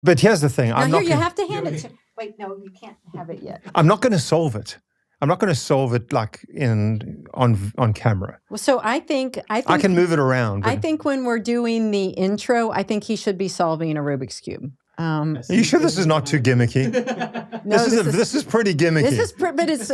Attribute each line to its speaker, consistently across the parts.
Speaker 1: But here's the thing.
Speaker 2: Now, you have to hand it to... Wait, no, you can't have it yet.
Speaker 1: I'm not going to solve it. I'm not going to solve it like on camera.
Speaker 2: Well, so I think
Speaker 1: I can move it around.
Speaker 2: I think when we're doing the intro, I think he should be solving a Rubik's Cube.
Speaker 1: Are you sure this is not too gimmicky?
Speaker 2: No,
Speaker 1: this is pretty gimmicky.
Speaker 2: But it's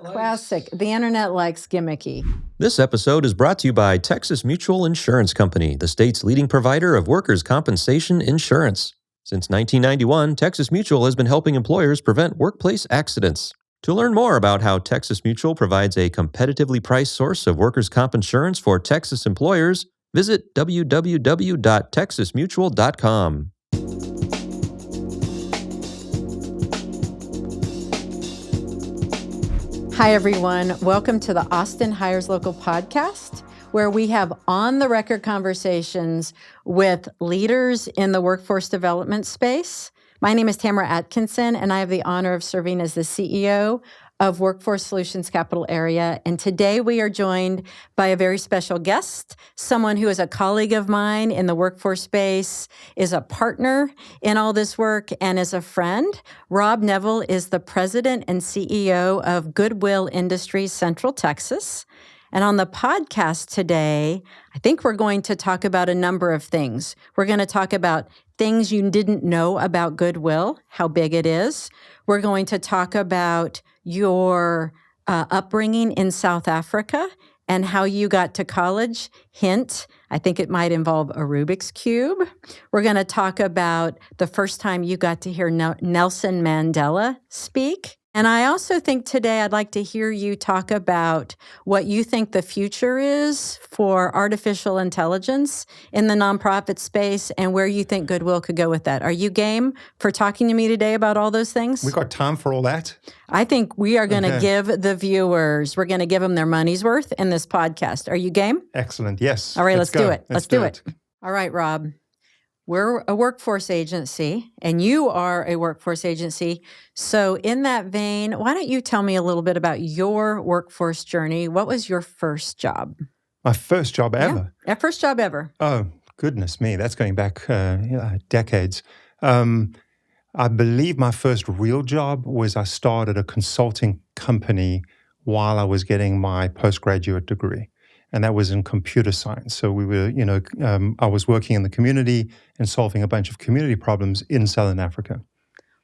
Speaker 2: classic. The internet likes gimmicky.
Speaker 3: This episode is brought to you by Texas Mutual Insurance Company, the state's leading provider of workers' compensation insurance. Since 1991, Texas Mutual has been helping employers prevent workplace accidents. To learn more about how Texas Mutual provides a competitively priced source of workers' comp insurance for Texas employers, visit www.texasmutual.com.
Speaker 2: Hi, everyone. Welcome to the Austin Hires Local podcast, where we have on-the-record conversations with leaders in the workforce development space. My name is Tamara Atkinson, and I have the honor of serving as the CEO of Workforce Solutions Capital Area. And today we are joined by a very special guest, someone who is a colleague of mine in the workforce space, is a partner in all this work, and is a friend. Rob Neville is the president and CEO of Goodwill Industries Central Texas. And on the podcast today, I think we're going to talk about a number of things. We're going to talk about things you didn't know about Goodwill, how big it is. We're going to talk about your upbringing in South Africa and how you got to college. Hint, I think it might involve a Rubik's Cube. We're going to talk about the first time you got to hear Nelson Mandela speak. And I also think today I'd like to hear you talk about what you think the future is for artificial intelligence in the nonprofit space and where you think Goodwill could go with that. Are you game for talking to me today about all those things?
Speaker 1: We got time for all that?
Speaker 2: I think we are going to give the viewers, we're going to give them their money's worth in this podcast. Are you game?
Speaker 1: Excellent. Yes.
Speaker 2: All right, let's do it. Let's do it. All right, Rob. We're a workforce agency, and you are a workforce agency. So in that vein, why don't you tell me a little bit about your workforce journey? What was your first job?
Speaker 1: My first job ever?
Speaker 2: Yeah, first job ever.
Speaker 1: Oh, goodness me. That's going back decades. I believe my first real job was I started a consulting company while I was getting my postgraduate degree. And that was in computer science. So we were, I was working in the community and solving a bunch of community problems in Southern Africa.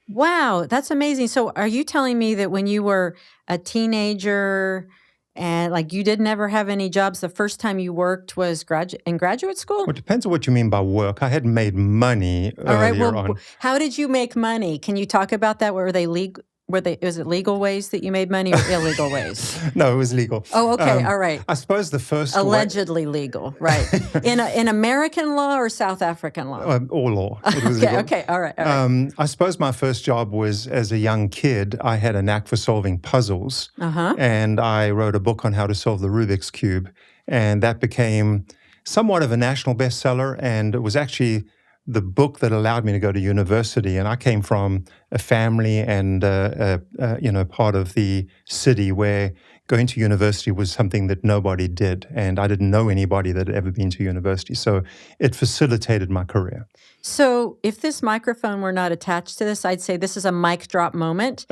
Speaker 2: Wow, that's amazing. So are you telling me that when you were a teenager and like you didn't ever have any jobs, the first time you worked was in graduate school?
Speaker 1: Well, it depends on what you mean by work. I had made money earlier on.
Speaker 2: How did you make money? Can you talk about that? Were they legal? Was it legal ways that you made money or illegal ways?
Speaker 1: No, it was legal.
Speaker 2: Oh, okay. All right.
Speaker 1: I suppose the first...
Speaker 2: Allegedly legal, right. In American law or South African law?
Speaker 1: All law. It was legal.
Speaker 2: Okay. All right.
Speaker 1: I suppose my first job was as a young kid. I had a knack for solving puzzles. And I wrote a book on how to solve the Rubik's Cube. And that became somewhat of a national bestseller. And it was actually the book that allowed me to go to university. And I came from a family and, part of the city where going to university was something that nobody did. And I didn't know anybody that had ever been to university. So it facilitated my career.
Speaker 2: So if this microphone were not attached to this, I'd say this is a mic drop moment.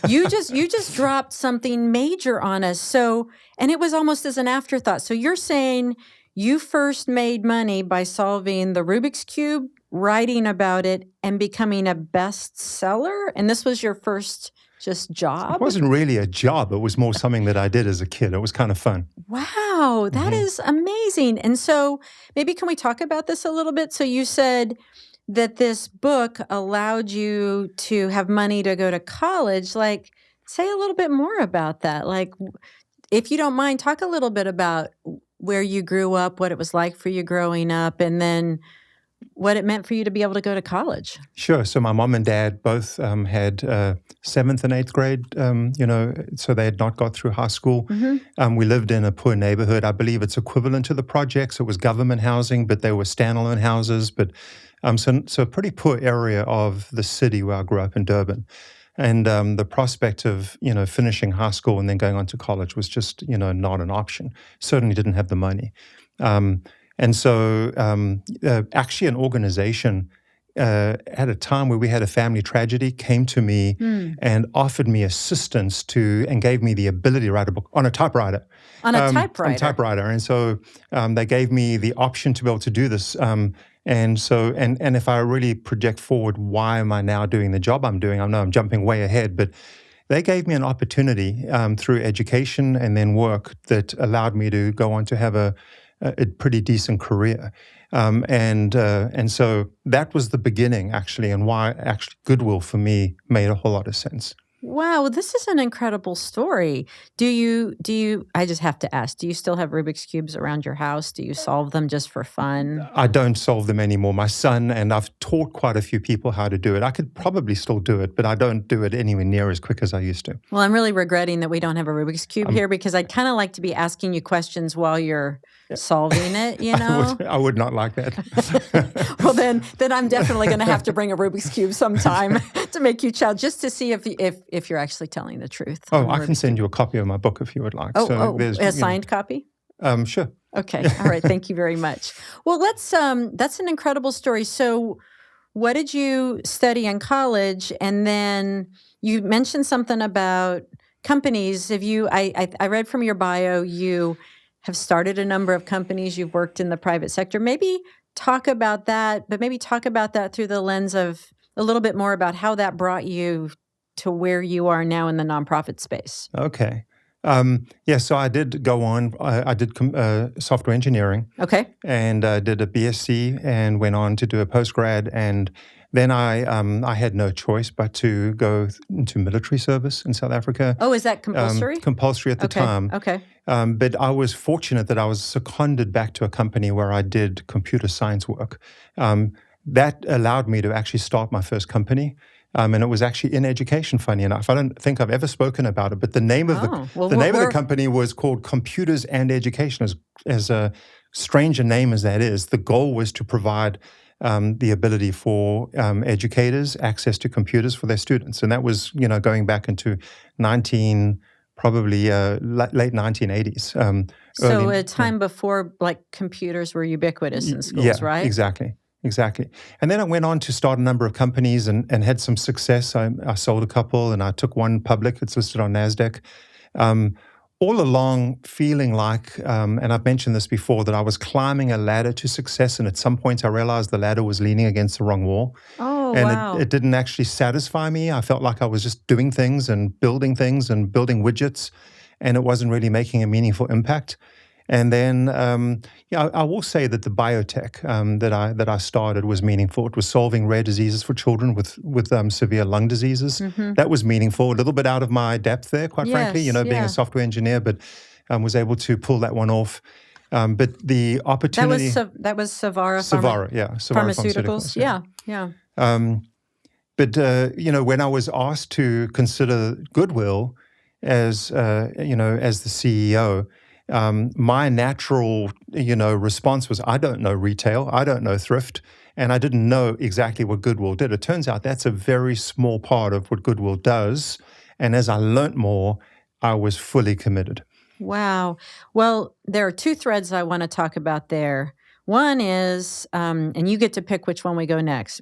Speaker 2: You just dropped something major on us. So, and it was almost as an afterthought. So you're saying you first made money by solving the Rubik's Cube, writing about it, and becoming a bestseller? And this was your first just job?
Speaker 1: It wasn't really a job. It was more something that I did as a kid. It was kind of fun.
Speaker 2: Wow, that is amazing. And so maybe can we talk about this a little bit? So you said that this book allowed you to have money to go to college. Like, say a little bit more about that. Like, if you don't mind, talk a little bit about where you grew up, what it was like for you growing up, and then what it meant for you to be able to go to college.
Speaker 1: Sure. So my mom and dad both had 7th and 8th grade, so they had not got through high school. We lived in a poor neighborhood. I believe it's equivalent to the projects. It was government housing, but they were standalone houses. But so a pretty poor area of the city where I grew up in Durban. And the prospect of, finishing high school and then going on to college was just, not an option. Certainly didn't have the money. And so actually an organization at a time where we had a family tragedy, came to me and offered me assistance and gave me the ability to write a book on a typewriter.
Speaker 2: On a typewriter?
Speaker 1: On a typewriter. And so they gave me the option to be able to do this. And if I really project forward, why am I now doing the job I'm doing? I know I'm jumping way ahead, but they gave me an opportunity through education and then work that allowed me to go on to have a pretty decent career. And so that was the beginning, actually, and why actually Goodwill for me made a whole lot of sense.
Speaker 2: Wow, this is an incredible story. Do you, I just have to ask, do you still have Rubik's Cubes around your house? Do you solve them just for fun?
Speaker 1: I don't solve them anymore. My son, and I've taught quite a few people how to do it. I could probably still do it, but I don't do it anywhere near as quick as I used to.
Speaker 2: Well, I'm really regretting that we don't have a Rubik's Cube here because I'd kind of like to be asking you questions while you're solving it, you know?
Speaker 1: I would not like that.
Speaker 2: Well, then I'm definitely going to have to bring a Rubik's Cube sometime to make you challenge, just to see if you're actually telling the truth.
Speaker 1: Oh, I can send you a copy of my book if you would like.
Speaker 2: A signed copy?
Speaker 1: Sure.
Speaker 2: Okay. All right. Thank you very much. Well, that's an incredible story. So what did you study in college? And then you mentioned something about companies. I read from your bio, you have started a number of companies. You've worked in the private sector. Maybe talk about that, but maybe talk about that through the lens of a little bit more about how that brought you to where you are now in the nonprofit space.
Speaker 1: Okay. So I did go on. I did software engineering.
Speaker 2: Okay.
Speaker 1: And did a BSc and went on to do a postgrad. And then I had no choice but to go into military service in South Africa.
Speaker 2: Oh, is that compulsory?
Speaker 1: Compulsory at the time.
Speaker 2: Okay.
Speaker 1: But I was fortunate that I was seconded back to a company where I did computer science work. That allowed me to actually start my first company. And it was actually in education, funny enough. I don't think I've ever spoken about it, but the name of the company was called Computers and Education. As a strange a name as that is, the goal was to provide the ability for educators access to computers for their students, and that was going back into late 1980s.
Speaker 2: So a time before like computers were ubiquitous in schools, right?
Speaker 1: Exactly. And then I went on to start a number of companies and had some success. I sold a couple and I took one public. It's listed on NASDAQ. All along feeling like, and I've mentioned this before, that I was climbing a ladder to success. And at some point I realized the ladder was leaning against the wrong wall.
Speaker 2: Oh,
Speaker 1: and
Speaker 2: wow.
Speaker 1: it didn't actually satisfy me. I felt like I was just doing things and building widgets, and it wasn't really making a meaningful impact. And then, I will say that the biotech that I started was meaningful. It was solving rare diseases for children with severe lung diseases. Mm-hmm. That was meaningful. A little bit out of my depth there, quite frankly. Being a software engineer, but was able to pull that one off. But the opportunity
Speaker 2: that was Savara.
Speaker 1: Savara Pharmaceuticals.
Speaker 2: Yeah.
Speaker 1: But when I was asked to consider Goodwill as the CEO. My natural, response was, I don't know retail, I don't know thrift, and I didn't know exactly what Goodwill did. It turns out that's a very small part of what Goodwill does, and as I learned more, I was fully committed.
Speaker 2: Wow. Well, there are two threads I want to talk about there. One is, and you get to pick where we go next.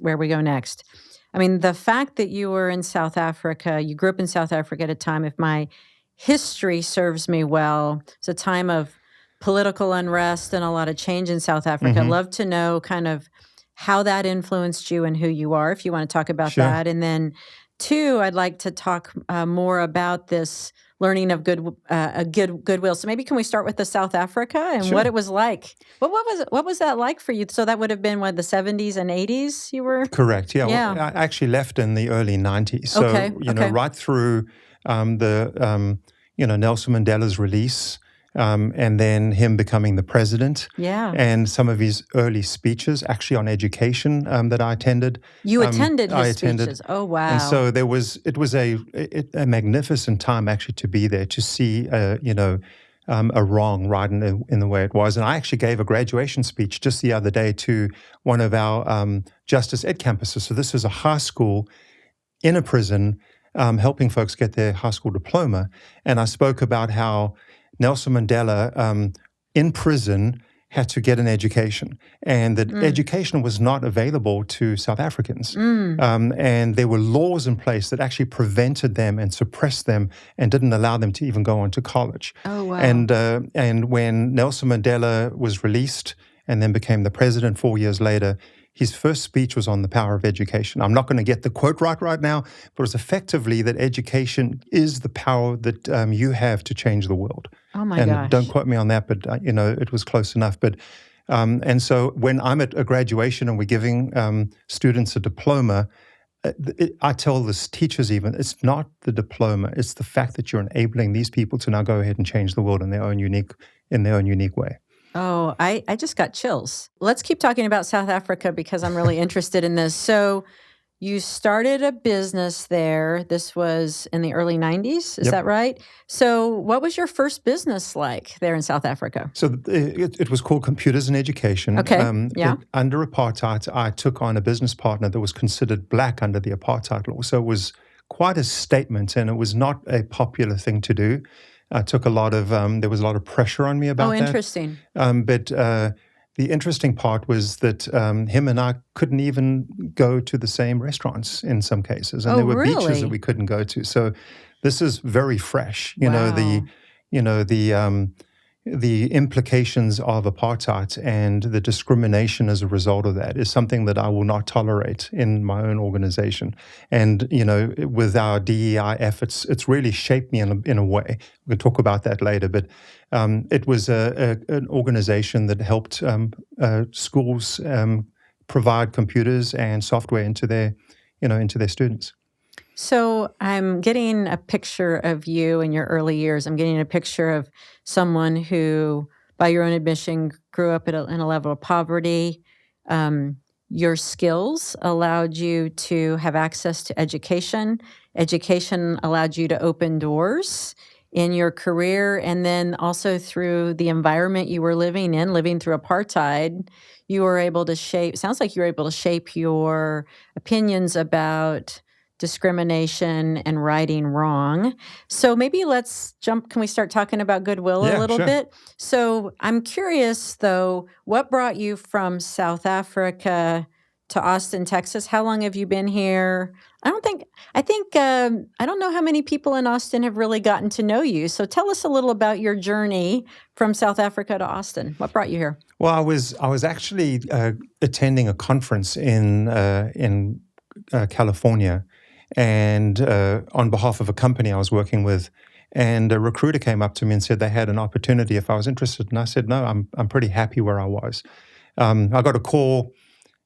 Speaker 2: I mean, the fact that you were in South Africa, you grew up in South Africa at a time, if my history serves me well, it's a time of political unrest and a lot of change in South Africa.
Speaker 1: Mm-hmm.
Speaker 2: I'd love to know kind of how that influenced you and who you are, if you want to talk about
Speaker 1: Sure.
Speaker 2: that. And then two, I'd like to talk more about this learning of Goodwill. So maybe can we start with the South Africa and
Speaker 1: Sure.
Speaker 2: what it was like? What was that like for you? So that would have been the 70s and 80s you were?
Speaker 1: Correct. Yeah.
Speaker 2: Yeah.
Speaker 1: Well, I actually left in the early 90s. So,
Speaker 2: Okay.
Speaker 1: right through Nelson Mandela's release, and then him becoming the president.
Speaker 2: Yeah.
Speaker 1: And some of his early speeches, actually on education, that I attended.
Speaker 2: You attended his
Speaker 1: I attended.
Speaker 2: speeches. Oh, wow.
Speaker 1: And so it was a magnificent time actually to be there, to see a wrong right in the way it was. And I actually gave a graduation speech just the other day to one of our Justice Ed campuses. So this is a high school in a prison, helping folks get their high school diploma. And I spoke about how Nelson Mandela, in prison, had to get an education, and that education was not available to South Africans. And there were laws in place that actually prevented them and suppressed them and didn't allow them to even go on to college.
Speaker 2: Oh, wow.
Speaker 1: And when Nelson Mandela was released and then became the president 4 years later, his first speech was on the power of education. I'm not going to get the quote right now, but it was effectively that education is the power that you have to change the world.
Speaker 2: Oh my
Speaker 1: and
Speaker 2: gosh.
Speaker 1: Don't quote me on that, but it was close enough. But and so when I'm at a graduation and we're giving students a diploma, I tell the teachers even, it's not the diploma, it's the fact that you're enabling these people to now go ahead and change the world in their own unique way.
Speaker 2: Oh, I just got chills. Let's keep talking about South Africa because I'm really interested in this. So you started a business there. This was in the early 90s, is that right? So what was your first business like there in South Africa?
Speaker 1: So it was called Computers in Education.
Speaker 2: Okay,
Speaker 1: Under apartheid, I took on a business partner that was considered black under the apartheid law. So it was quite a statement, and it was not a popular thing to do. I took a lot of, there was a lot of pressure on me about that.
Speaker 2: Oh, interesting.
Speaker 1: But the interesting part was that him and I couldn't even go to the same restaurants in some cases. And there were beaches that we couldn't go to. So this is very fresh. The implications of apartheid and the discrimination as a result of that is something that I will not tolerate in my own organization. And, with our DEI efforts, it's really shaped me in a way. We can talk about that later, but it was an organization that helped schools provide computers and software into their students.
Speaker 2: So I'm getting a picture of you in your early years. I'm getting a picture of someone who, by your own admission, grew up in a level of poverty. Your skills allowed you to have access to education. Education allowed you to open doors in your career, and then also through the environment you were living in, living through apartheid, you were able to shape, sounds like you were able to shape your opinions about discrimination and righting wrong. So maybe let's jump. Can we start talking about Goodwill a little bit? So I'm curious, though, what brought you from South Africa to Austin, Texas? How long have you been here? I don't know how many people in Austin have really gotten to know you. So tell us a little about your journey from South Africa to Austin. What brought you here?
Speaker 1: Well, I was actually attending a conference in California, and on behalf of a company I was working with, and a recruiter came up to me and said they had an opportunity if I was interested, and I said no, I'm pretty happy where I was. I got a call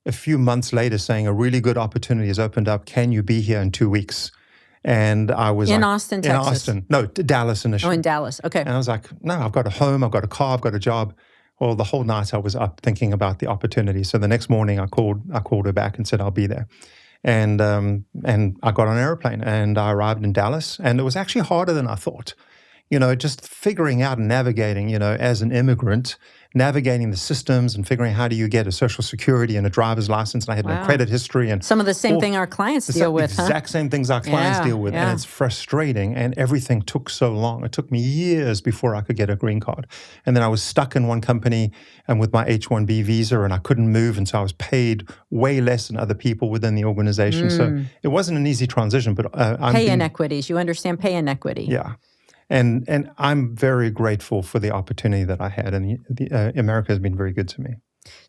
Speaker 1: a few months later saying a really good opportunity has opened up. Can you be here in 2 weeks? And I was
Speaker 2: in Austin, Texas.
Speaker 1: In Austin, no, Dallas initially.
Speaker 2: Oh, in Dallas, okay.
Speaker 1: And I was like, no, I've got a home, I've got a car, I've got a job. Well, the whole night I was up thinking about the opportunity. So the next morning I called her back and said I'll be there. And I got on an airplane and I arrived in Dallas, and it was actually harder than I thought. Just figuring out and navigating, as an immigrant, navigating the systems and figuring how do you get a social security and a driver's license. And I had no credit history. And
Speaker 2: some of the same thing our clients deal with,
Speaker 1: exact same things our clients deal with. And it's frustrating. And everything took so long. It took me years before I could get a green card. And then I was stuck in one company and with my H-1B visa, and I couldn't move. And so I was paid way less than other people within the organization. So it wasn't an easy transition. But
Speaker 2: pay inequities. You understand pay inequity.
Speaker 1: Yeah. And I'm very grateful for the opportunity that I had, and America has been very good to me.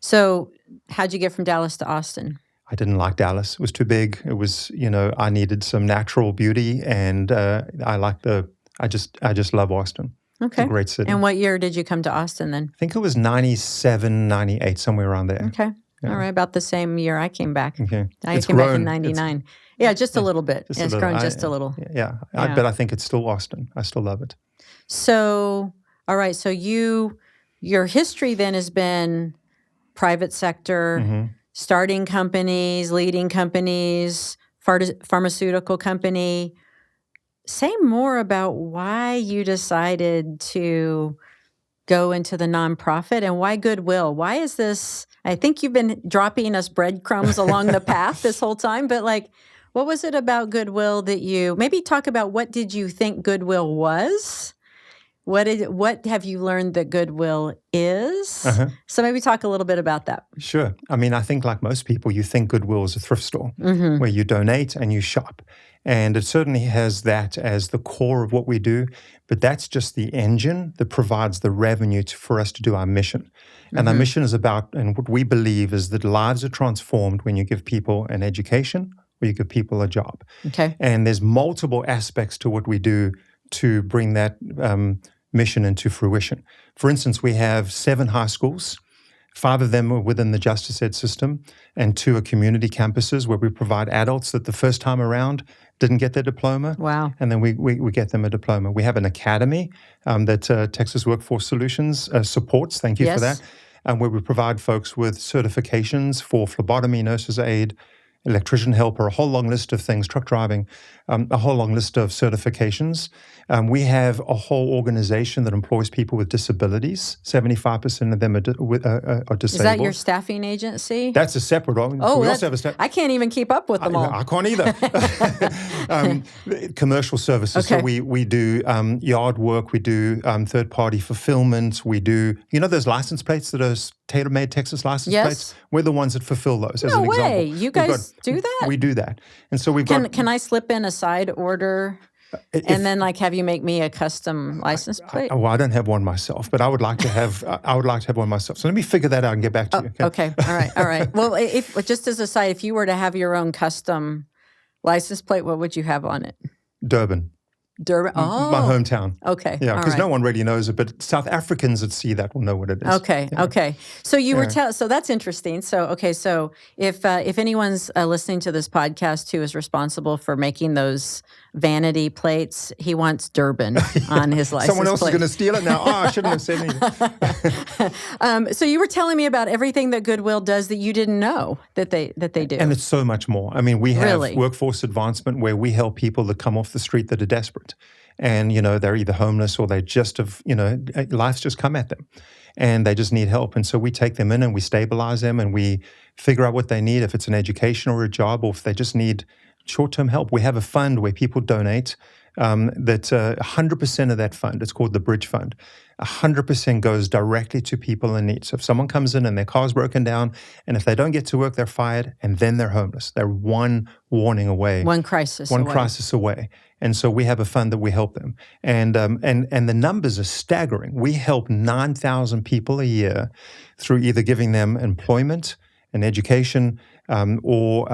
Speaker 2: So how'd you get from Dallas to Austin?
Speaker 1: I didn't like Dallas. It was too big. It was, I needed some natural beauty, and I just love Austin.
Speaker 2: Okay.
Speaker 1: It's a great city.
Speaker 2: And what year did you come to Austin then?
Speaker 1: I think it was 97, 98, somewhere around there.
Speaker 2: Okay. Yeah. All right. About the same year I came back.
Speaker 1: Okay.
Speaker 2: I came back in 99. Yeah, just a little bit. It's grown just a little.
Speaker 1: Yeah. But I think it's still Austin. I still love it.
Speaker 2: So, all right. So your history then has been private sector, starting companies, leading companies, pharmaceutical company. Say more about why you decided to go into the nonprofit and why Goodwill. Why is this? I think you've been dropping us breadcrumbs along the path this whole time, but what was it about Goodwill that maybe talk about what did you think Goodwill was What have you learned that Goodwill is? So maybe talk a little bit about that.
Speaker 1: Sure. I mean, I think like most people, you think Goodwill is a thrift store where you donate and you shop. And it certainly has that as the core of what we do, but that's just the engine that provides the revenue for us to do our mission. And our mission is about, and what we believe is that lives are transformed when you give people an education or you give people a job.
Speaker 2: Okay.
Speaker 1: And there's multiple aspects to what we do to bring that mission into fruition. For instance, we have 7 high schools. 5 of them are within the justice ed system, and 2 are community campuses where we provide adults that the first time around didn't get their diploma.
Speaker 2: Wow.
Speaker 1: And then we get them a diploma. We have an academy that Texas Workforce Solutions supports. Thank you for that. Where we provide folks with certifications for phlebotomy, nurse's aid, electrician helper, a whole long list of things, truck driving, a whole long list of certifications. We have a whole organization that employs people with disabilities. 75% of them are disabled.
Speaker 2: Is that your staffing agency?
Speaker 1: That's a separate one.
Speaker 2: Oh,
Speaker 1: we also have a
Speaker 2: I can't even keep up with them all.
Speaker 1: I can't either. Commercial services.
Speaker 2: Okay.
Speaker 1: So we do yard work. We do third-party fulfillment. We do, those license plates that are tailor-made Texas license plates? We're the ones that fulfill those, as an example.
Speaker 2: No way. You guys do that?
Speaker 1: We do that. And so
Speaker 2: Can I slip in a side order and then have you make me a custom license plate?
Speaker 1: I don't have one myself, but I would like to have one myself. So let me figure that out and get back to you.
Speaker 2: Okay. All right. Well, just as a side, if you were to have your own custom license plate, what would you have on it?
Speaker 1: Durban.
Speaker 2: Oh.
Speaker 1: My hometown.
Speaker 2: Okay.
Speaker 1: Yeah, because no one really knows it, but South Africans that see that will know what it is.
Speaker 2: Okay.
Speaker 1: Yeah.
Speaker 2: Okay. So you were so that's interesting. So so if anyone's listening to this podcast who is responsible for making those vanity plates, he wants Durban on his license
Speaker 1: Someone else
Speaker 2: plate.
Speaker 1: is going to steal it now. I shouldn't have said anything.
Speaker 2: So you were telling me about everything that Goodwill does that you didn't know that they do.
Speaker 1: And it's so much more. I mean, we have workforce advancement where we help people that come off the street that are desperate. And, they're either homeless or they just have, life's just come at them and they just need help. And so we take them in and we stabilize them and we figure out what they need, if it's an education or a job, or if they just need short-term help. We have a fund where people donate that 100% of that fund, it's called the Bridge Fund, 100% goes directly to people in need. So if someone comes in and their car's broken down, and if they don't get to work, they're fired, and then they're homeless. They're one warning away.
Speaker 2: One crisis
Speaker 1: away. And so we have a fund that we help them. And the numbers are staggering. We help 9,000 people a year through either giving them employment and education or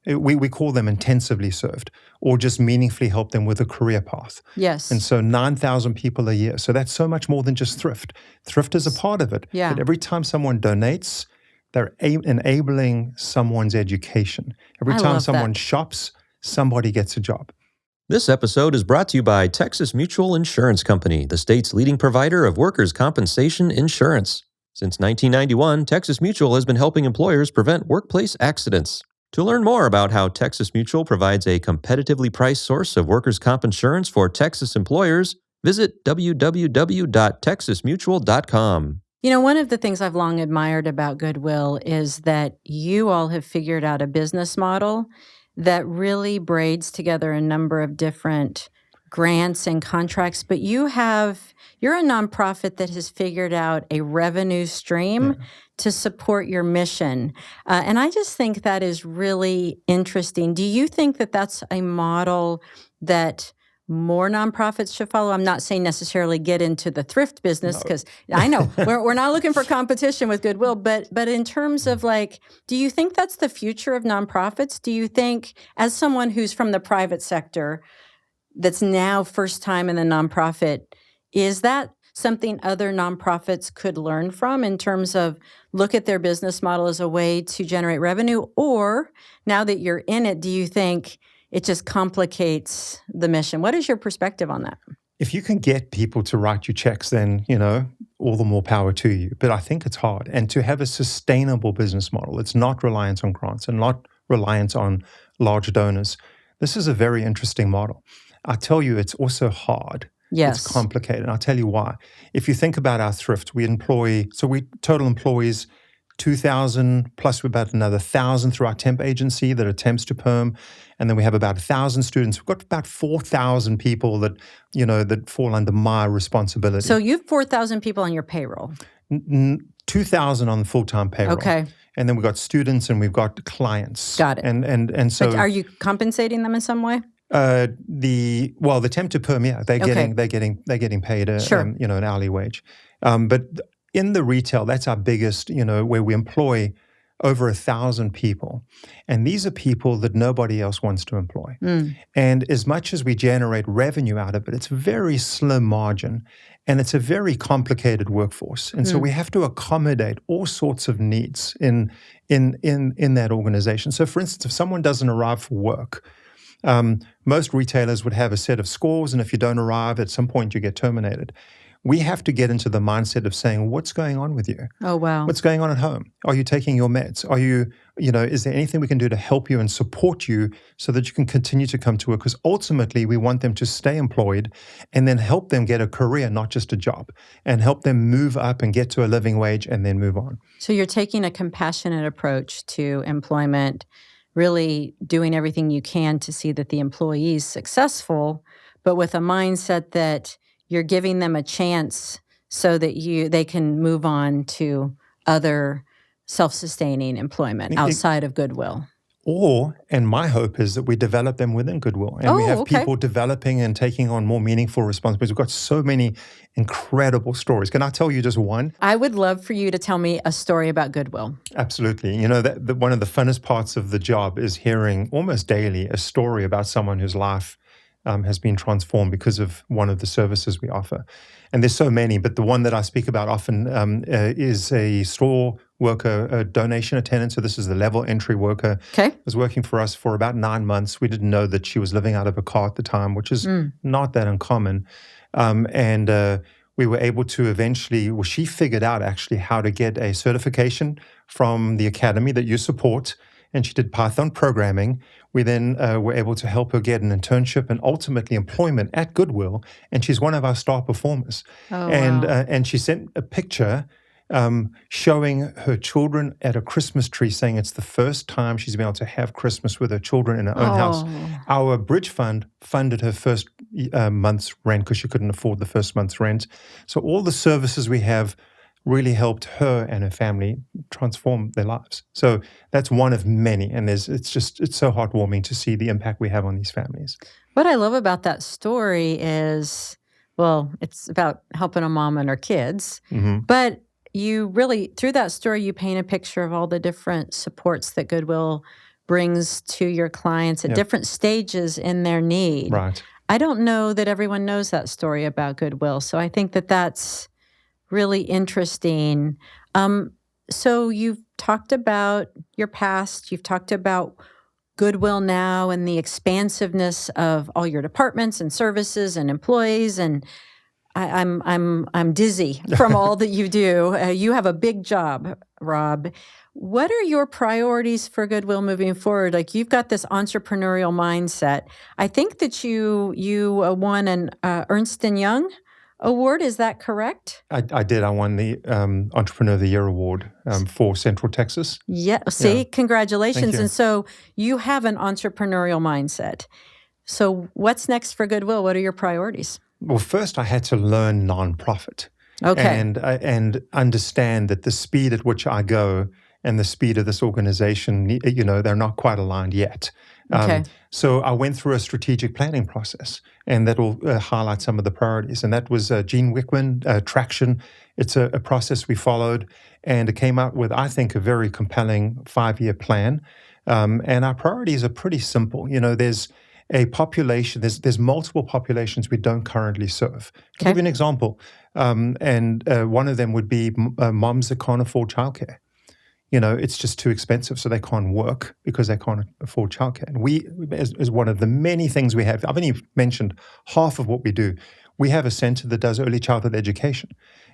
Speaker 1: we call them intensively served, or just meaningfully help them with a career path.
Speaker 2: Yes.
Speaker 1: And so 9,000 people a year. So that's so much more than just thrift. Thrift is a part of it.
Speaker 2: Yeah.
Speaker 1: But every time someone donates, they're enabling someone's education. Every time someone shops, somebody gets a job.
Speaker 3: This episode is brought to you by Texas Mutual Insurance Company, the state's leading provider of workers' compensation insurance. Since 1991, Texas Mutual has been helping employers prevent workplace accidents. To learn more about how Texas Mutual provides a competitively priced source of workers' comp insurance for Texas employers, visit www.texasmutual.com.
Speaker 2: One of the things I've long admired about Goodwill is that you all have figured out a business model that really braids together a number of different grants and contracts, but you're a nonprofit that has figured out a revenue stream to support your mission. And I just think that is really interesting. Do you think that that's a model that more nonprofits should follow? I'm not saying necessarily get into the thrift business, because I know we're not looking for competition with Goodwill, but in terms of do you think that's the future of nonprofits? Do you think, as someone who's from the private sector that's now first time in the nonprofit, is that something other nonprofits could learn from in terms of look at their business model as a way to generate revenue? Or now that you're in it, do you think it just complicates the mission? What is your perspective on that?
Speaker 1: If you can get people to write you checks, then, all the more power to you. But I think it's hard. And to have a sustainable business model, it's not reliant on grants and not reliant on large donors. This is a very interesting model. I tell you, it's also hard.
Speaker 2: Yes.
Speaker 1: It's complicated. And I'll tell you why. If you think about our thrift, we total employees 2,000, plus about another 1,000 through our temp agency that are temps to perm. And then we have about 1,000 students. We've got about 4,000 people that, that fall under my responsibility.
Speaker 2: So you have 4,000 people on your payroll.
Speaker 1: 2,000 on the full-time payroll.
Speaker 2: Okay.
Speaker 1: And then we've got students and we've got clients.
Speaker 2: Got it.
Speaker 1: And so,
Speaker 2: but are you compensating them in some way?
Speaker 1: The temp to perm, yeah, they're getting paid
Speaker 2: sure.
Speaker 1: An hourly wage. But in the retail, that's our biggest, where we employ over 1,000 people. And these are people that nobody else wants to employ. And as much as we generate revenue out of it, it's very slim margin and it's a very complicated workforce. And so we have to accommodate all sorts of needs in that organization. So for instance, if someone doesn't arrive for work, most retailers would have a set of scores, and if you don't arrive, at some point you get terminated. We have to get into the mindset of saying, what's going on with you?
Speaker 2: Oh, wow.
Speaker 1: What's going on at home? Are you taking your meds? Are you, is there anything we can do to help you and support you so that you can continue to come to work? Because ultimately, we want them to stay employed and then help them get a career, not just a job, and help them move up and get to a living wage and then move on.
Speaker 2: So you're taking a compassionate approach to employment, really doing everything you can to see that the employee is successful, but with a mindset that you're giving them a chance so that they can move on to other self-sustaining employment outside of Goodwill.
Speaker 1: And my hope is that we develop them within Goodwill. And we have people developing and taking on more meaningful responsibilities. We've got so many incredible stories. Can I tell you just one?
Speaker 2: I would love for you to tell me a story about Goodwill.
Speaker 1: Absolutely. That one of the funnest parts of the job is hearing almost daily a story about someone whose life has been transformed because of one of the services we offer. And there's so many, but the one that I speak about often is a store worker, a donation attendant. So this is the level entry worker.
Speaker 2: Okay.
Speaker 1: Was working for us for about 9 months. We didn't know that she was living out of a car at the time, which is not that uncommon. We were able to eventually, she figured out actually how to get a certification from the academy that you support, and she did Python programming. We then were able to help her get an internship and ultimately employment at Goodwill, and she's one of our star performers.
Speaker 2: Oh,
Speaker 1: and she sent a picture showing her children at a Christmas tree, saying it's the first time she's been able to have Christmas with her children in her own house. Our bridge fund funded her first month's rent because she couldn't afford the first month's rent. So all the services we have really helped her and her family transform their lives. So that's one of many, and it's so heartwarming to see the impact we have on these families.
Speaker 2: What I love about that story is, it's about helping a mom and her kids, but you really, through that story, you paint a picture of all the different supports that Goodwill brings to your clients at different stages in their need.
Speaker 1: Right.
Speaker 2: I don't know that everyone knows that story about Goodwill, so I think that that's really interesting. So you've talked about your past, you've talked about Goodwill now and the expansiveness of all your departments and services and employees, and I'm dizzy from all that you do. You have a big job, Rob. What are your priorities for Goodwill moving forward? Like, you've got this entrepreneurial mindset. I think that you won an Ernst & Young award. Is that correct?
Speaker 1: I did. I won the Entrepreneur of the Year award for Central Texas.
Speaker 2: Yeah. See, congratulations.
Speaker 1: Thank you.
Speaker 2: And so you have an entrepreneurial mindset. So what's next for Goodwill? What are your priorities?
Speaker 1: Well, first I had to learn nonprofit.
Speaker 2: Okay.
Speaker 1: And understand that the speed at which I go and the speed of this organization, they're not quite aligned yet.
Speaker 2: Okay.
Speaker 1: So I went through a strategic planning process, and that will highlight some of the priorities. And that was Gene Wickman, Traction. It's a process we followed, and it came out with, I think, a very compelling 5-year plan. And our priorities are pretty simple. There's a population, there's multiple populations we don't currently serve. I'll give you an example. And one of them would be moms that can't afford childcare. It's just too expensive, so they can't work because they can't afford childcare. And we, as one of the many things we have, I've only mentioned half of what we do. We have a center that does early childhood education,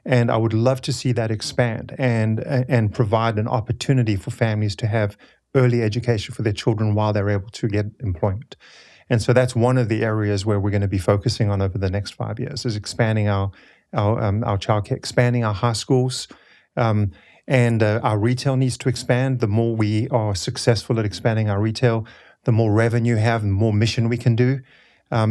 Speaker 1: and I would love to see that expand and provide an opportunity for families to have early education for their children while they're able to get employment. And so that's one of the areas where we're going to be focusing on over the next 5 years, is expanding our childcare, expanding our high schools. And our retail needs to expand. The more we are successful at expanding our retail, the more revenue we have, the more mission we can do.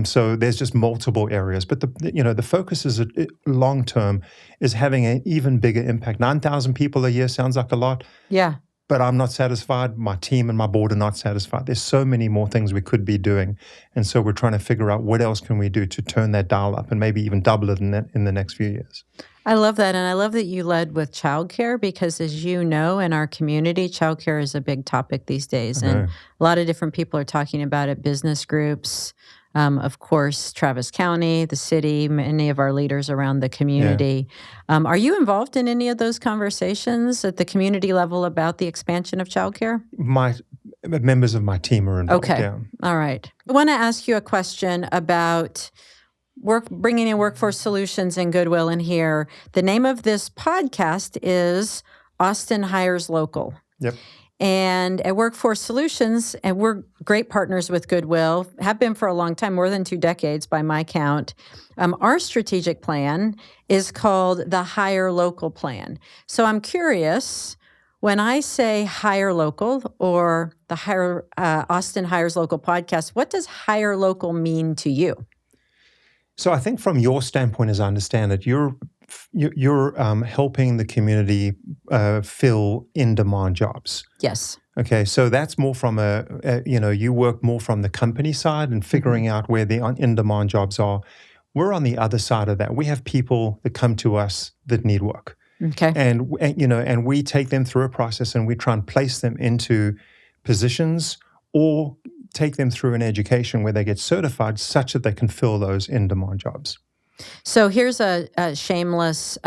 Speaker 1: So there's just multiple areas. But the focus is long term is having an even bigger impact. 9,000 people a year sounds like a lot.
Speaker 2: Yeah.
Speaker 1: But I'm not satisfied. My team and my board are not satisfied. There's so many more things we could be doing. And so we're trying to figure out what else can we do to turn that dial up and maybe even double it in the next few years.
Speaker 2: I love that. And I love that you led with childcare because, as you know, in our community, childcare is a big topic these days. And a lot of different people are talking about it, business groups, of course, Travis County, the city, many of our leaders around the community. Yeah. Are you involved in any of those conversations at the community level about the expansion of childcare?
Speaker 1: Members of my team are involved.
Speaker 2: Okay.
Speaker 1: Yeah.
Speaker 2: All right. I want to ask you a question about bringing in workforce solutions and Goodwill in here. The name of this podcast is Austin Hires Local.
Speaker 1: Yep.
Speaker 2: And at Workforce Solutions, and we're great partners with Goodwill, have been for a long time, more than 2 decades by my count. Our strategic plan is called the Hire Local Plan. So I'm curious, when I say Hire Local or the Austin Hires Local podcast, what does Hire Local mean to you?
Speaker 1: So I think from your standpoint, as I understand it, you're helping the community fill in-demand jobs.
Speaker 2: Yes.
Speaker 1: Okay, so that's more from you work more from the company side and figuring out where the in-demand jobs are. We're on the other side of that. We have people that come to us that need work.
Speaker 2: Okay.
Speaker 1: And we take them through a process and we try and place them into positions or take them through an education where they get certified such that they can fill those in-demand jobs.
Speaker 2: So here's a shameless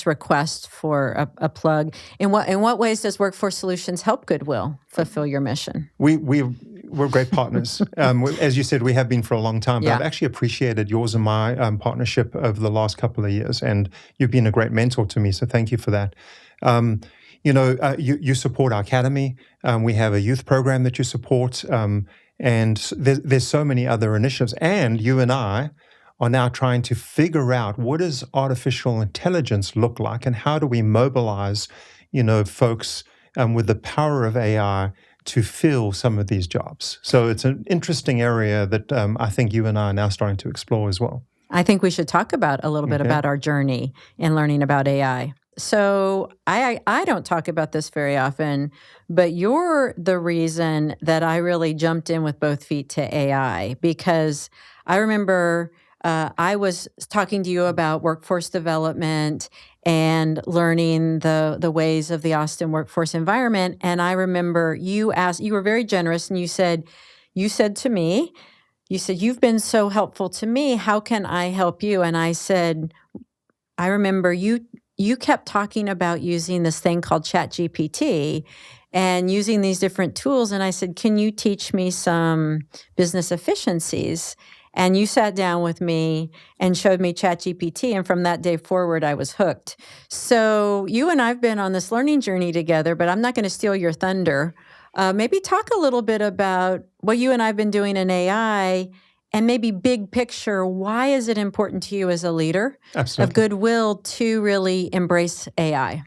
Speaker 2: request for a plug. In what ways does Workforce Solutions help Goodwill fulfill your mission?
Speaker 1: We're great partners. As you said, we have been for a long time. But I've actually appreciated yours and my partnership over the last couple of years, and you've been a great mentor to me. So thank you for that. You support our academy. We have a youth program that you support, and there's so many other initiatives. And you and I are now trying to figure out what does artificial intelligence look like, and how do we mobilize, folks with the power of AI to fill some of these jobs. So it's an interesting area that I think you and I are now starting to explore as well.
Speaker 2: I think we should talk about a little bit about our journey in learning about AI. So I don't talk about this very often, but you're the reason that I really jumped in with both feet to AI, because I remember I was talking to you about workforce development and learning the ways of the Austin workforce environment. And I remember you were very generous, and you said to me, you've been so helpful to me. How can I help you? And I said, I remember you kept talking about using this thing called ChatGPT and using these different tools. And I said, can you teach me some business efficiencies? And you sat down with me and showed me ChatGPT. And from that day forward, I was hooked. So you and I have been on this learning journey together, but I'm not going to steal your thunder. Maybe talk a little bit about what you and I have been doing in AI, and maybe big picture, why is it important to you as a leader of Goodwill to really embrace AI?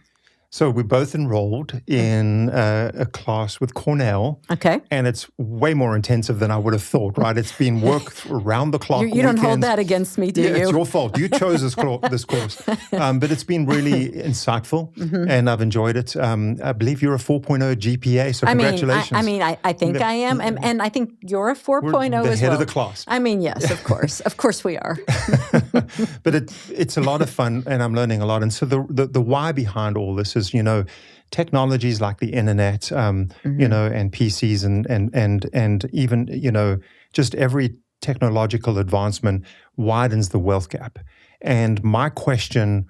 Speaker 1: So we both enrolled in a class with Cornell.
Speaker 2: Okay.
Speaker 1: And it's way more intensive than I would have thought, right? It's been work around the clock.
Speaker 2: You don't hold that against me, do you?
Speaker 1: It's your fault. You chose this course. But it's been really insightful, and I've enjoyed it. I believe you're a 4.0 GPA, so congratulations.
Speaker 2: I think I am. And I think you're a 4.0 as well.
Speaker 1: The head of the class.
Speaker 2: Yes, of course. Of course we are.
Speaker 1: But it's a lot of fun, and I'm learning a lot. And so the why behind all this is, technologies like the internet, and PCs and even, just every technological advancement widens the wealth gap. And my question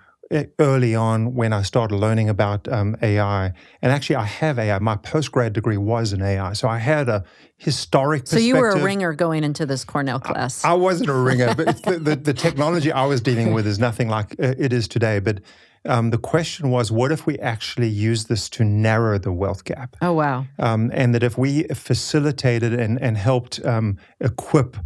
Speaker 1: early on when I started learning about AI, and actually I have AI, my postgrad degree was in AI, so I had a historic perspective.
Speaker 2: So you were a ringer going into this Cornell class.
Speaker 1: I wasn't a ringer, but the technology I was dealing with is nothing like it is today. But the question was, what if we actually use this to narrow the wealth gap?
Speaker 2: Oh, wow.
Speaker 1: And that if we facilitated and helped equip,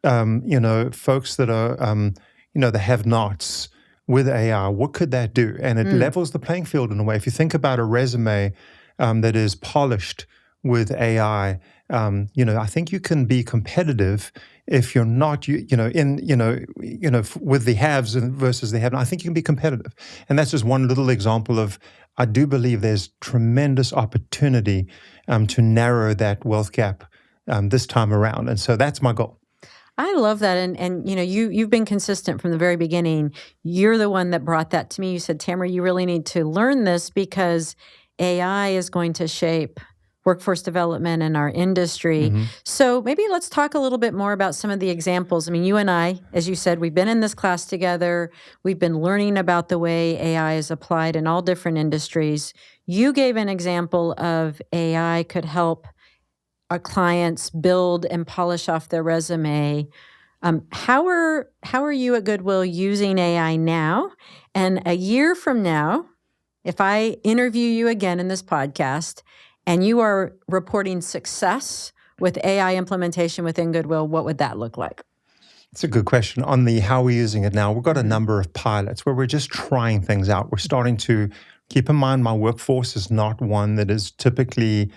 Speaker 1: folks that are, the have-nots with AI, what could that do? And it levels the playing field in a way. If you think about a resume that is polished with AI, I think you can be competitive if you're not, with the haves versus the have. I think you can be competitive, and that's just one little example of. I do believe there's tremendous opportunity to narrow that wealth gap this time around, and so that's my goal.
Speaker 2: I love that, and you've been consistent from the very beginning. You're the one that brought that to me. You said, Tamara, you really need to learn this because AI is going to shape workforce development in our industry. Mm-hmm. So maybe let's talk a little bit more about some of the examples. I mean, you and I, as you said, we've been in this class together. We've been learning about the way AI is applied in all different industries. You gave an example of AI could help our clients build and polish off their resume. How are you at Goodwill using AI now? And a year from now, if I interview you again in this podcast and you are reporting success with AI implementation within Goodwill, what would that look like?
Speaker 1: It's a good question. On the how we're using it now, we've got a number of pilots where we're just trying things out. We're starting to keep in mind my workforce is not one that is typically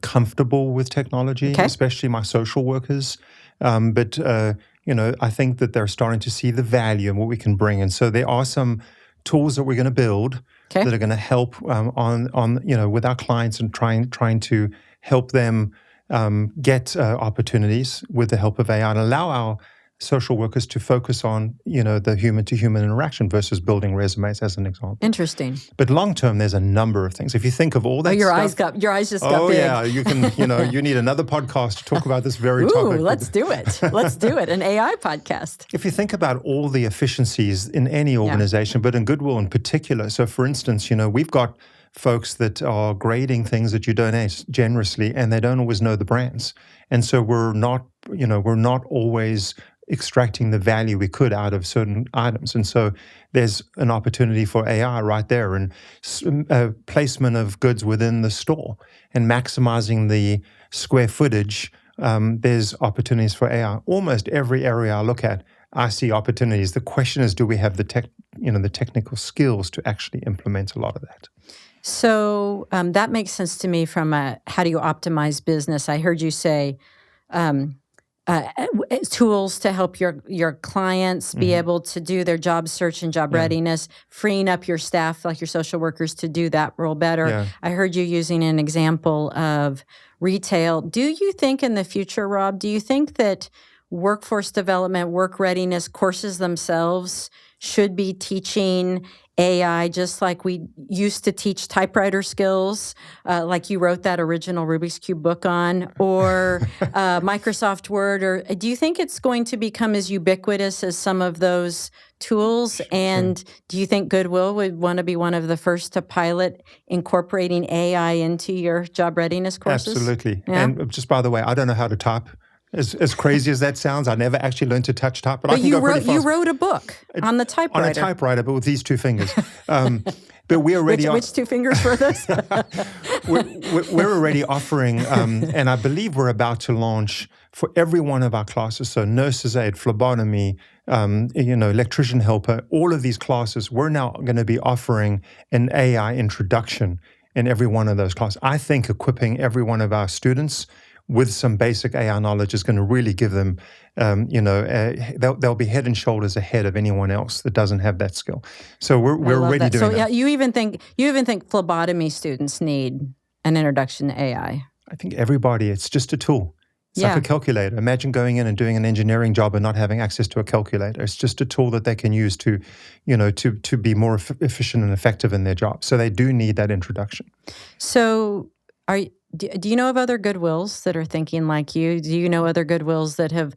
Speaker 1: comfortable with technology, especially my social workers. But I think that they're starting to see the value and what we can bring. And so there are some tools that we're going to build that are going to help with our clients and trying to help them get opportunities with the help of AI and allow our social workers to focus on, the human-to-human interaction versus building resumes, as an example.
Speaker 2: Interesting.
Speaker 1: But long-term, there's a number of things. If you think of all that
Speaker 2: your
Speaker 1: stuff...
Speaker 2: your eyes just got big.
Speaker 1: Oh, yeah. You can, you need another podcast to talk about this very topic.
Speaker 2: Let's do it. Let's do it. An AI podcast.
Speaker 1: If you think about all the efficiencies in any organization, but in Goodwill in particular, so for instance, we've got folks that are grading things that you donate generously, and they don't always know the brands. And so we're not always extracting the value we could out of certain items. And so there's an opportunity for AI right there, and placement of goods within the store and maximizing the square footage. There's opportunities for AI. Almost every area I look at, I see opportunities. The question is, do we have the technical skills to actually implement a lot of that?
Speaker 2: So that makes sense to me from how do you optimize business? I heard you say tools to help your clients be able to do their job search and job readiness, freeing up your staff, like your social workers, to do that role better. Yeah. I heard you using an example of retail. Do you think in the future, Rob, do you think that workforce development, work readiness courses themselves should be teaching AI just like we used to teach typewriter skills, like you wrote that original Rubik's Cube book on, or Microsoft Word? Or do you think it's going to become as ubiquitous as some of those tools? And do you think Goodwill would want to be one of the first to pilot incorporating AI into your job readiness courses?
Speaker 1: Absolutely. Yeah? And just by the way, I don't know how to type. As crazy as that sounds, I never actually learned to touch type. But I can go pretty fast.
Speaker 2: You wrote a book on the typewriter.
Speaker 1: On a typewriter, but with these two fingers. But we already
Speaker 2: which two fingers were those?
Speaker 1: we're already offering, and I believe we're about to launch for every one of our classes. So nurse's aide, phlebotomy, electrician helper, all of these classes, we're now going to be offering an AI introduction in every one of those classes. I think equipping every one of our students with some basic AI knowledge is going to really give them, they'll be head and shoulders ahead of anyone else that doesn't have that skill. So we're already doing that. So yeah,
Speaker 2: you even think phlebotomy students need an introduction to AI?
Speaker 1: I think everybody. It's just a tool. It's like a calculator. Imagine going in and doing an engineering job and not having access to a calculator. It's just a tool that they can use to be more efficient and effective in their job. So they do need that introduction.
Speaker 2: So do you know of other Goodwills that are thinking like you? Do you know other Goodwills that have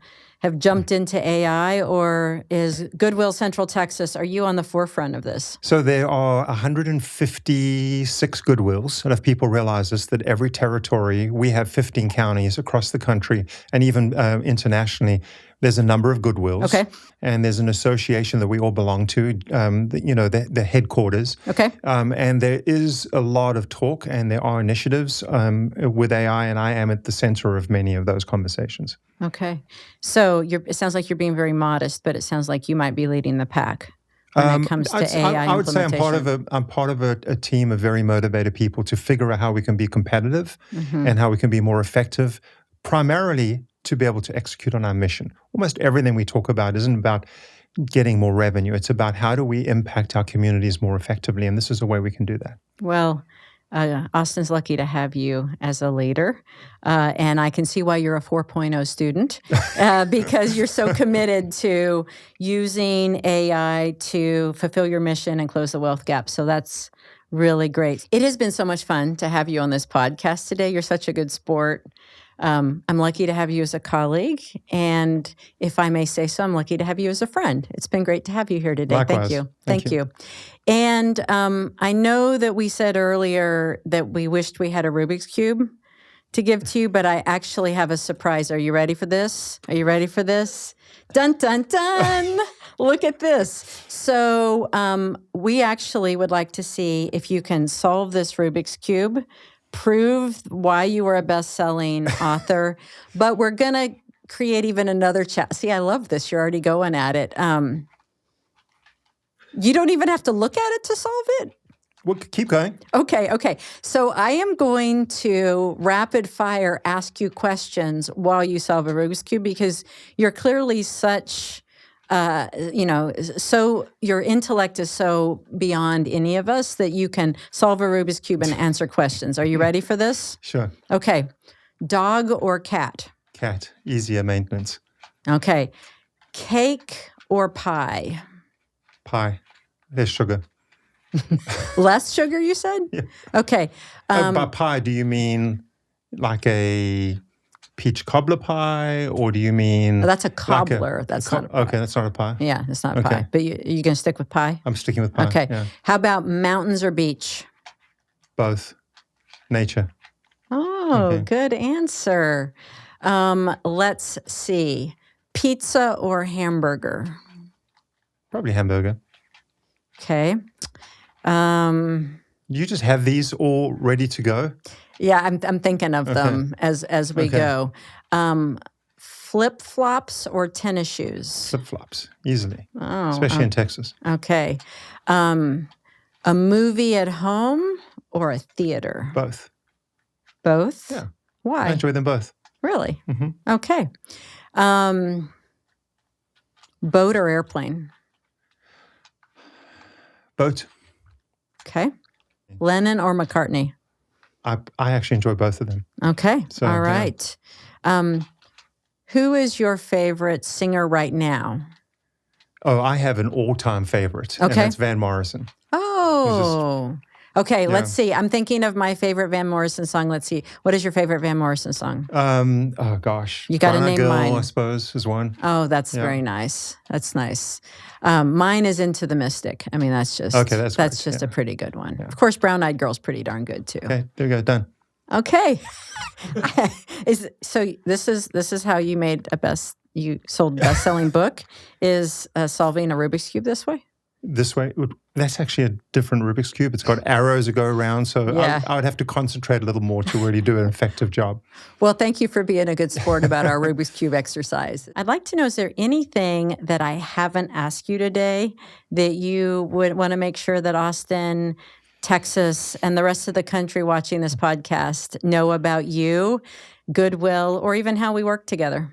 Speaker 2: jumped into AI, or is Goodwill Central Texas, are you on the forefront of this?
Speaker 1: So there are 156 Goodwills, and if people realize this, that every territory, we have 15 counties across the country, and even internationally, there's a number of Goodwills. Okay. And there's an association that we all belong to, the headquarters. Okay. And there is a lot of talk, and there are initiatives with AI, and I am at the center of many of those conversations.
Speaker 2: Okay. So it sounds like you're being very modest, but it sounds like you might be leading the pack. when it comes to AI
Speaker 1: I would say
Speaker 2: implementation?
Speaker 1: I'm part of a team of very motivated people to figure out how we can be competitive and how we can be more effective, primarily to be able to execute on our mission. Almost everything we talk about isn't about getting more revenue. It's about how do we impact our communities more effectively, and this is a way we can do that.
Speaker 2: Well, Austin's lucky to have you as a leader, and I can see why you're a 4.0 student because you're so committed to using AI to fulfill your mission and close the wealth gap. So that's really great. It has been so much fun to have you on this podcast today. You're such a good sport. I'm lucky to have you as a colleague, and if I may say so, I'm lucky to have you as a friend. It's been great to have you here today.
Speaker 1: Likewise.
Speaker 2: Thank you.
Speaker 1: Thank you.
Speaker 2: And I know that we said earlier that we wished we had a Rubik's Cube to give to you, but I actually have a surprise. Are you ready for this? Are you ready for this? Dun, dun, dun. Look at this. So we actually would like to see if you can solve this Rubik's Cube, prove why you were a best-selling author, but we're going to create even another chat. See, I love this. You're already going at it. You don't even have to look at it to solve it.
Speaker 1: Well, keep going.
Speaker 2: Okay. So I am going to rapid fire ask you questions while you solve a Rubik's Cube because you're clearly such... so your intellect is so beyond any of us that you can solve a Rubik's Cube and answer questions. Are you ready for this?
Speaker 1: Sure.
Speaker 2: Okay. Dog or cat?
Speaker 1: Cat, easier maintenance.
Speaker 2: Okay. Cake or pie?
Speaker 1: Pie, there's sugar.
Speaker 2: Less sugar, you said?
Speaker 1: Yeah.
Speaker 2: Okay.
Speaker 1: By pie, do you mean like a peach cobbler pie, or do you mean...
Speaker 2: Well, that's a cobbler. That's not a pie.
Speaker 1: Okay, that's not a pie.
Speaker 2: Yeah, it's not a
Speaker 1: Okay.
Speaker 2: pie. But you going to stick with pie?
Speaker 1: I'm sticking with pie.
Speaker 2: Okay.
Speaker 1: Yeah.
Speaker 2: How about mountains or beach?
Speaker 1: Both. Nature.
Speaker 2: Oh,
Speaker 1: Okay.
Speaker 2: good answer. Let's see. Pizza or hamburger?
Speaker 1: Probably hamburger.
Speaker 2: Okay.
Speaker 1: You just have these all ready to go?
Speaker 2: Yeah, I'm thinking of them as we
Speaker 1: Okay.
Speaker 2: go. Flip-flops or tennis shoes?
Speaker 1: Flip-flops, easily.
Speaker 2: Oh,
Speaker 1: Especially in Texas.
Speaker 2: okay. A movie at home or a theater?
Speaker 1: Both.
Speaker 2: Both?
Speaker 1: Yeah.
Speaker 2: Why?
Speaker 1: I enjoy them both.
Speaker 2: Really?
Speaker 1: Mm-hmm.
Speaker 2: Okay. Boat or airplane?
Speaker 1: Boat.
Speaker 2: Okay. Lennon or McCartney?
Speaker 1: I actually enjoy both of them.
Speaker 2: Okay.
Speaker 1: So,
Speaker 2: all
Speaker 1: yeah.
Speaker 2: right. Who is your favorite singer right now?
Speaker 1: Oh, I have an all-time favorite.
Speaker 2: Okay.
Speaker 1: And that's Van Morrison.
Speaker 2: Oh. Okay,
Speaker 1: Yeah.
Speaker 2: let's see. I'm thinking of my favorite Van Morrison song. Let's see. What is your favorite Van Morrison song?
Speaker 1: Oh, gosh.
Speaker 2: You gotta
Speaker 1: Brown
Speaker 2: name
Speaker 1: Girl,
Speaker 2: mine.
Speaker 1: I suppose, is one.
Speaker 2: Oh, that's
Speaker 1: Yeah.
Speaker 2: very nice. That's nice. Mine is Into the Mystic. I mean, that's just
Speaker 1: Okay, that's great,
Speaker 2: just
Speaker 1: yeah.
Speaker 2: a pretty good one. Of course, Brown Eyed Girl's pretty darn good too.
Speaker 1: Okay, there we go. Done.
Speaker 2: Okay. So this is how you sold a best-selling book is solving a Rubik's Cube this way?
Speaker 1: This way. That's actually a different Rubik's Cube. It's got arrows that go around, so
Speaker 2: Yeah.
Speaker 1: I would have to concentrate a little more to really do an effective job.
Speaker 2: Well, thank you for being a good sport about our Rubik's Cube exercise. I'd like to know, is there anything that I haven't asked you today that you would want to make sure that Austin, Texas, and the rest of the country watching this podcast know about you, Goodwill, or even how we work together?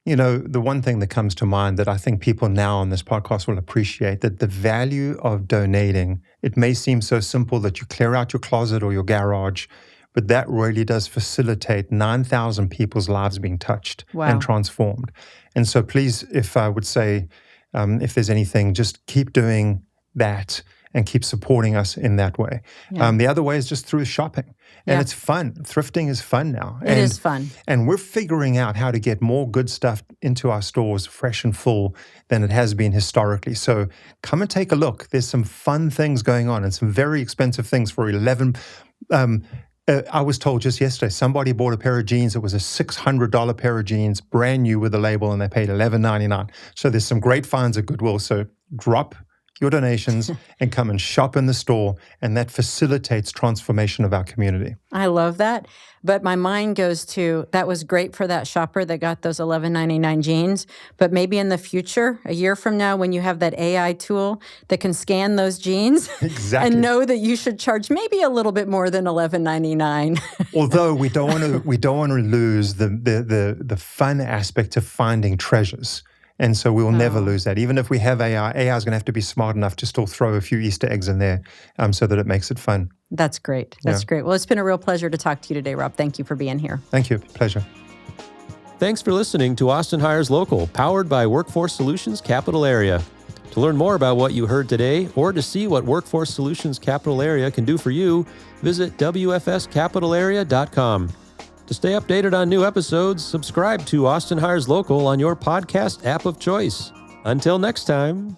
Speaker 1: You know, the one thing that comes to mind that I think people now on this podcast will appreciate, that the value of donating, it may seem so simple that you clear out your closet or your garage, but that really does facilitate 9,000 people's lives being touched and transformed. And so please, if I would say, if there's anything, just keep doing that and keep supporting us in that way.
Speaker 2: Yeah.
Speaker 1: The other way is just through shopping. And
Speaker 2: Yeah.
Speaker 1: it's fun. Thrifting is fun now.
Speaker 2: It is fun.
Speaker 1: And we're figuring out how to get more good stuff into our stores fresh and full than it has been historically. So come and take a look. There's some fun things going on and some very expensive things for $11. I was told just yesterday, somebody bought a pair of jeans. It was a $600 pair of jeans, brand new with a label, and they paid $11.99. So there's some great finds at Goodwill. So drop your donations, and come and shop in the store, and that facilitates transformation of our community.
Speaker 2: I love that. But my mind goes to, that was great for that shopper that got those $11.99 jeans. But maybe in the future, a year from now, when you have that AI tool that can scan those jeans
Speaker 1: exactly.
Speaker 2: and know that you should charge maybe a little bit more than $11.99.
Speaker 1: Although we don't want to lose the fun aspect of finding treasures. And so we will never lose that. Even if we have AI is going to have to be smart enough to still throw a few Easter eggs in there so that it makes it fun.
Speaker 2: That's great. That's great. Well, it's been a real pleasure to talk to you today, Rob. Thank you for being here.
Speaker 1: Thank you. Pleasure.
Speaker 3: Thanks for listening to Austin Hires Local, powered by Workforce Solutions Capital Area. To learn more about what you heard today, or to see what Workforce Solutions Capital Area can do for you, visit WFSCapitalArea.com. To stay updated on new episodes, subscribe to Austin Hires Local on your podcast app of choice. Until next time.